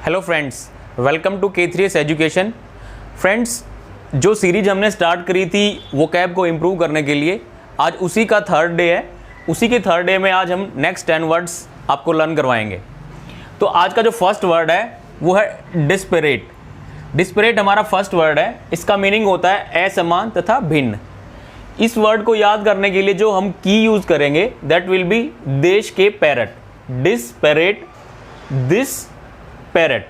Hello friends, welcome to K3S education. Friends, जो series हमने start करी थी वोकैब को इम्प्रूव करने के लिए, आज उसी का थर्ड डे है। उसी के थर्ड डे में आज हम नेक्स्ट 10 वर्ड्स आपको लर्न करवाएंगे। तो आज का जो फर्स्ट वर्ड है वो है डिस्परेट। डिस्परेट हमारा फर्स्ट वर्ड है। इसका मीनिंग होता है असमान तथा भिन्न। इस वर्ड को याद करने के लिए जो हम की यूज करेंगे दैट विल बी देश के पैरट। डिस्परेट, दिस पैरट,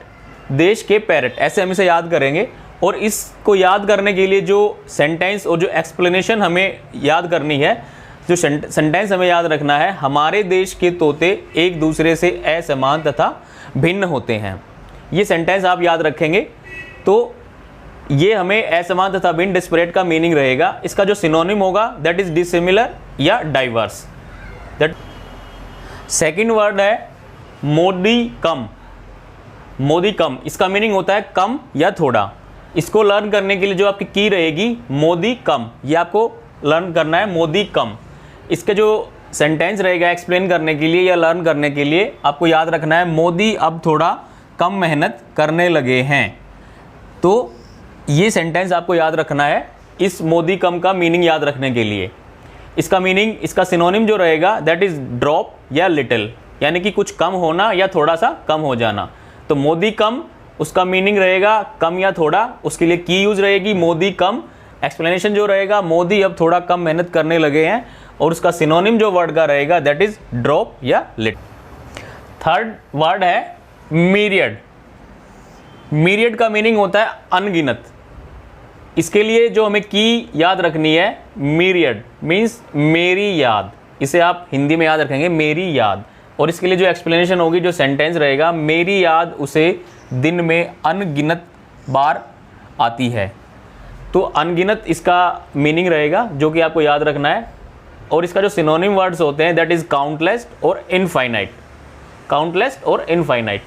देश के पैरट, ऐसे हम इसे याद करेंगे। और इसको याद करने के लिए जो सेंटेंस और जो एक्सप्लेनेशन हमें याद करनी है, जो सेंटेंस हमें याद रखना है, हमारे देश के तोते एक दूसरे से असमान तथा भिन्न होते हैं। ये सेंटेंस आप याद रखेंगे तो ये हमें असमान तथा भिन्न डिस्परेट का मीनिंग रहेगा। इसका जो सिनोनिम होगा दैट इज डिसिमिलर या डाइवर्स। दैट सेकंड वर्ड है मोदी कम। मोदी कम, इसका मीनिंग होता है कम या थोड़ा। इसको लर्न करने के लिए जो आपकी की रहेगी मोदी कम, ये आपको लर्न करना है, मोदी कम। इसके जो सेंटेंस रहेगा एक्सप्लेन करने के लिए या लर्न करने के लिए आपको याद रखना है मोदी अब थोड़ा कम मेहनत करने लगे हैं। तो ये सेंटेंस आपको याद रखना है इस मोदी कम का मीनिंग याद रखने के लिए। इसका मीनिंग, इसका सिनोनिम जो रहेगा दैट इज ड्रॉप या लिटिल, यानी कि कुछ कम होना या थोड़ा सा कम हो जाना। तो मोदी कम, उसका मीनिंग रहेगा कम या थोड़ा, उसके लिए की यूज रहेगी मोदी कम। एक्सप्लेनेशन जो रहेगा मोदी अब थोड़ा कम मेहनत करने लगे हैं, और उसका सिनोनिम जो वर्ड का रहेगा दैट इज ड्रॉप या लिट। थर्ड वर्ड है मीरियड। मीरियड का मीनिंग होता है अनगिनत। इसके लिए जो हमें की याद रखनी है, मीरियड मीन्स मेरी याद। इसे आप हिंदी में याद रखेंगे मेरी याद। और इसके लिए जो एक्सप्लेनेशन होगी, जो सेंटेंस रहेगा, मेरी याद उसे दिन में अनगिनत बार आती है। तो अनगिनत इसका मीनिंग रहेगा जो कि आपको याद रखना है। और इसका जो सिनोनिम वर्ड्स होते हैं दैट इज काउंटलेस और इनफाइनाइट। काउंटलेस और इनफाइनाइट।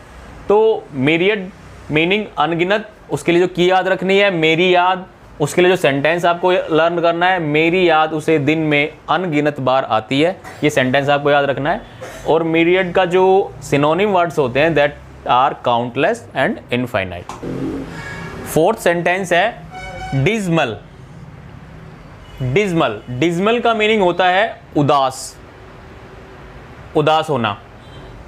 तो मीरियड मीनिंग अनगिनत, उसके लिए जो की याद रखनी है मेरी याद। उसके लिए जो सेंटेंस आपको लर्न करना है, मेरी याद उसे दिन में अनगिनत बार आती है। ये सेंटेंस आपको याद रखना है। और मीरियड का जो सिनोनिम वर्ड्स होते हैं that are countless and infinite. Fourth sentence है डिज्मल। डिज्मल, डिज्मल का मीनिंग होता है उदास, उदास होना।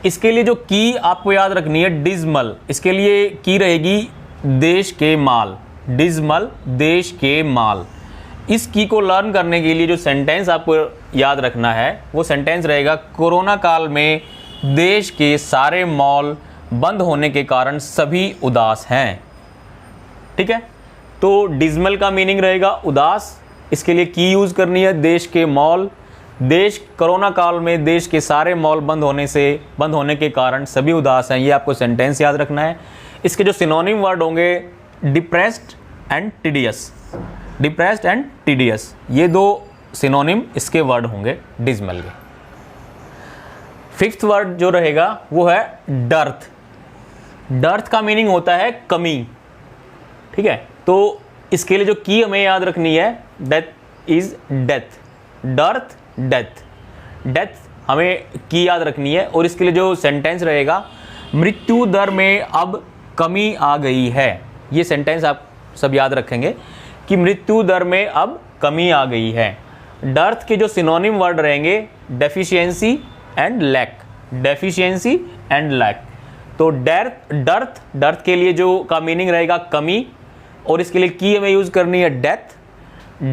इसके लिए जो की आपको याद रखनी है डिज्मल, इसके लिए की रहेगी देश के माल। डिज्मल, देश के माल। इस की को लर्न करने के लिए जो सेंटेंस आपको याद रखना है वो सेंटेंस रहेगा कोरोना काल में देश के सारे मॉल बंद होने के कारण सभी उदास हैं। ठीक है, तो डिज्मल का मीनिंग रहेगा उदास। इसके लिए की यूज करनी है देश के मॉल। देश कोरोना काल में देश के सारे मॉल बंद होने के कारण सभी उदास हैं। ये आपको सेंटेंस याद रखना है। इसके जो सिनोनिम वर्ड होंगे depressed and tedious. Depressed and tedious, ये दो सिनोनिम इसके वर्ड होंगे डिज्मल के। फिफ्थ वर्ड जो रहेगा वो है डर्थ। डर्थ का मीनिंग होता है कमी। ठीक है, तो इसके लिए जो की हमें याद रखनी है that is death. Dearth, death. Death हमें की याद रखनी है। और इसके लिए जो सेंटेंस रहेगा मृत्यु दर में अब कमी आ गई है। ये सेंटेंस आप सब याद रखेंगे कि मृत्यु दर में अब कमी आ गई है। डर्थ के जो सिनोनिम वर्ड रहेंगे deficiency and lack. Deficiency and lack. तो डर्थ के लिए जो का मीनिंग रहेगा कमी, और इसके लिए की हमें यूज करनी है डेथ।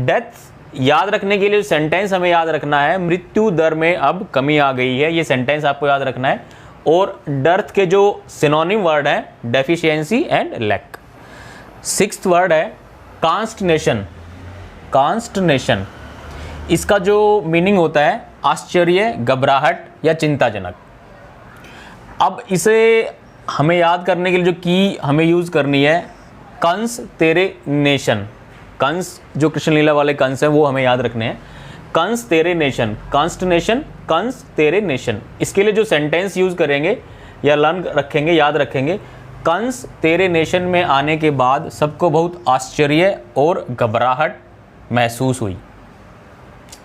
डेथ याद रखने के लिए सेंटेंस हमें याद रखना है मृत्यु दर में अब कमी आ गई है। ये सेंटेंस आपको याद रखना है। और डर्थ के जो सिनोनिम वर्ड है deficiency and lack. Sixth word है कॉन्स्टर्नेशन। कॉन्स्टर्नेशन, इसका जो मीनिंग होता है आश्चर्य, घबराहट या चिंताजनक। अब इसे हमें याद करने के लिए जो की हमें यूज करनी है कंस तेरे नेशन। कंस जो कृष्ण लीला वाले कंस हैं वो हमें याद रखने हैं। कंस तेरे नेशन, कॉन्स्टर्नेशन, कंस तेरे नेशन। इसके लिए जो सेंटेंस यूज करेंगे या लर्न रखेंगे, याद रखेंगे, कंस तेरे नेशन में आने के बाद सबको बहुत आश्चर्य और घबराहट महसूस हुई।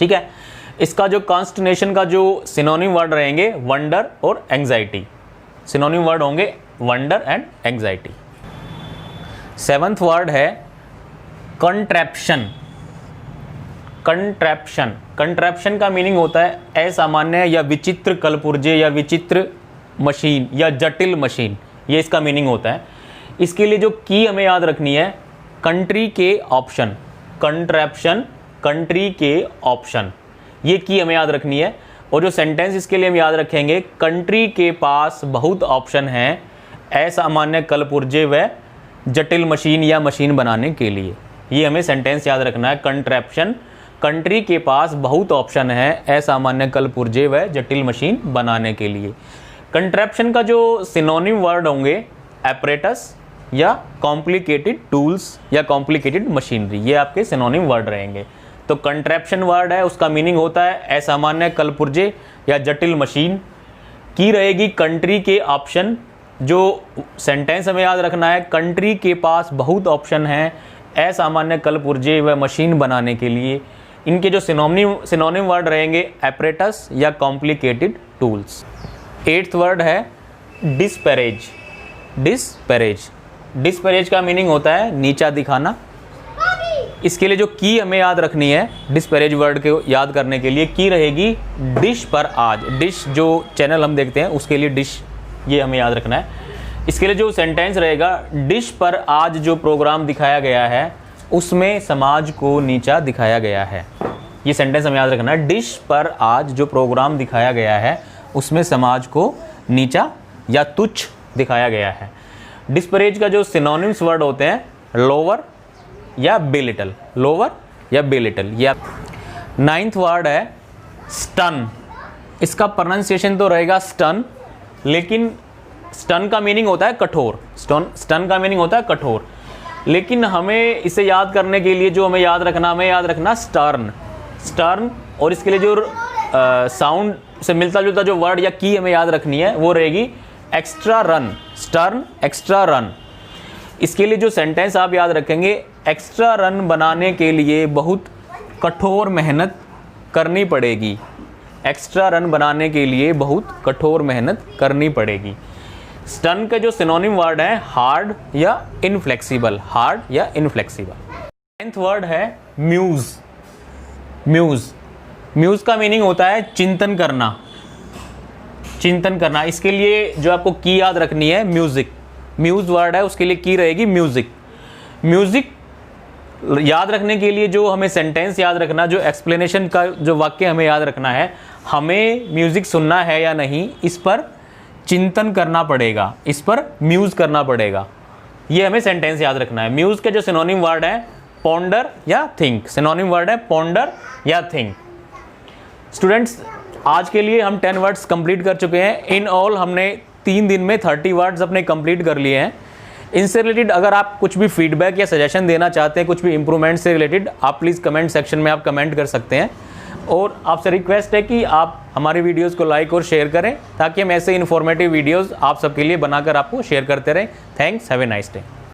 ठीक है, इसका जो कॉन्स्टर्नेशन का जो सिनोनिम वर्ड रहेंगे वंडर और एंजाइटी। सिनोनिम वर्ड होंगे wonder and anxiety. Seventh word है कंट्रैप्शन। कंट्रैप्शन, कंट्रैप्शन का मीनिंग होता है असामान्य या विचित्र कलपुर्जे या विचित्र मशीन या जटिल मशीन, ये इसका मीनिंग होता है। इसके लिए जो की हमें याद रखनी है, कंट्री के ऑप्शन, कंट्रैप्शन कंट्री के ऑप्शन, ये की हमें याद रखनी है। और जो सेंटेंस इसके लिए हम याद रखेंगे, कंट्री के पास बहुत ऑप्शन हैं असामान्य कलपुर्जे व जटिल मशीन या मशीन बनाने के लिए। ये हमें सेंटेंस याद रखना है, कंट्रैप्शन कंट्री के पास बहुत ऑप्शन है असामान्य कलपुर्जे व जटिल मशीन बनाने के लिए। कंट्रैप्शन का जो सिनोनिम वर्ड होंगे एपरेटस या कॉम्प्लिकेटेड टूल्स या कॉम्प्लिकेटेड मशीनरी, ये आपके सिनोनिम वर्ड रहेंगे। तो कंट्रैप्शन वर्ड है, उसका मीनिंग होता है असामान्य कलपुर्जे या जटिल मशीन। की रहेगी कंट्री के ऑप्शन, जो सेंटेंस हमें याद रखना है, कंट्री के पास बहुत ऑप्शन हैं असामान्य कलपुर्जे व मशीन बनाने के लिए। इनके जो सिनोनिम वर्ड रहेंगे एपरेटस या कॉम्प्लिकेटेड टूल्स। एट्थ वर्ड है डिस्पैरेज। डिस्पैरेज, डिस्पैरेज का मीनिंग होता है नीचा दिखाना। इसके लिए जो की हमें याद रखनी है डिस्पैरेज वर्ड को याद करने के लिए, की रहेगी डिश पर आज। डिश जो चैनल हम देखते हैं उसके लिए डिश, ये हमें याद रखना है। इसके लिए जो सेंटेंस रहेगा, डिश पर आज जो प्रोग्राम दिखाया गया है उसमें समाज को नीचा दिखाया गया है। ये सेंटेंस हमें याद रखना है, डिश पर आज जो प्रोग्राम दिखाया गया है उसमें समाज को नीचा या तुच्छ दिखाया गया है। डिस्पैरेज का जो सिनोनिम्स वर्ड होते हैं, लोअर या बेलिटल, लोअर या बेलिटल। या नाइन्थ वर्ड है स्टन। इसका प्रोनाउंसिएशन तो रहेगा स्टन, लेकिन स्टन का मीनिंग होता है कठोर। स्टन का मीनिंग होता है कठोर, लेकिन हमें इसे याद करने के लिए जो हमें याद रखना स्टर्न। स्टर्न, और इसके लिए जो साउंड से मिलता जुलता जो वर्ड या की हमें याद रखनी है वो रहेगी extra run. Stern, extra run. इसके लिए जो सेंटेंस आप याद रखेंगे, एक्स्ट्रा रन बनाने के लिए बहुत कठोर मेहनत करनी पड़ेगी। एक्स्ट्रा रन बनाने के लिए बहुत कठोर मेहनत करनी पड़ेगी। स्टन के जो सिनोनिम वर्ड है हार्ड या इनफ्लेक्सिबल, हार्ड या इनफ्लेक्सिबल। 10th वर्ड है म्यूज। म्यूज, म्यूज का मीनिंग होता है चिंतन करना, चिंतन करना। इसके लिए जो आपको की याद रखनी है म्यूजिक। म्यूज वर्ड है, उसके लिए की रहेगी म्यूजिक। म्यूजिक याद रखने के लिए जो हमें सेंटेंस याद रखना, जो एक्सप्लेनेशन का जो वाक्य हमें याद रखना है, हमें म्यूजिक सुनना है या नहीं, इस पर चिंतन करना पड़ेगा, इस पर म्यूज करना पड़ेगा। ये हमें सेंटेंस याद रखना है। म्यूज के जो सिनोनिम वर्ड है पॉन्डर या थिंक। सिनोनिम वर्ड है पॉन्डर या थिंक। स्टूडेंट्स, आज के लिए हम 10 वर्ड्स कंप्लीट कर चुके हैं। इन ऑल हमने 3 दिन में 30 वर्ड्स अपने कंप्लीट कर लिए हैं। इनसे रिलेटेड अगर आप कुछ भी फीडबैक या सजेशन देना चाहते हैं, कुछ भी इंप्रूवमेंट से रिलेटेड, आप प्लीज़ कमेंट सेक्शन में आप कमेंट कर सकते हैं। और आपसे रिक्वेस्ट है कि आप हमारे वीडियोस को लाइक और शेयर करें, ताकि हम ऐसे इन्फॉर्मेटिव वीडियोस आप सबके लिए बनाकर आपको शेयर करते रहें। Thanks, have a nice day.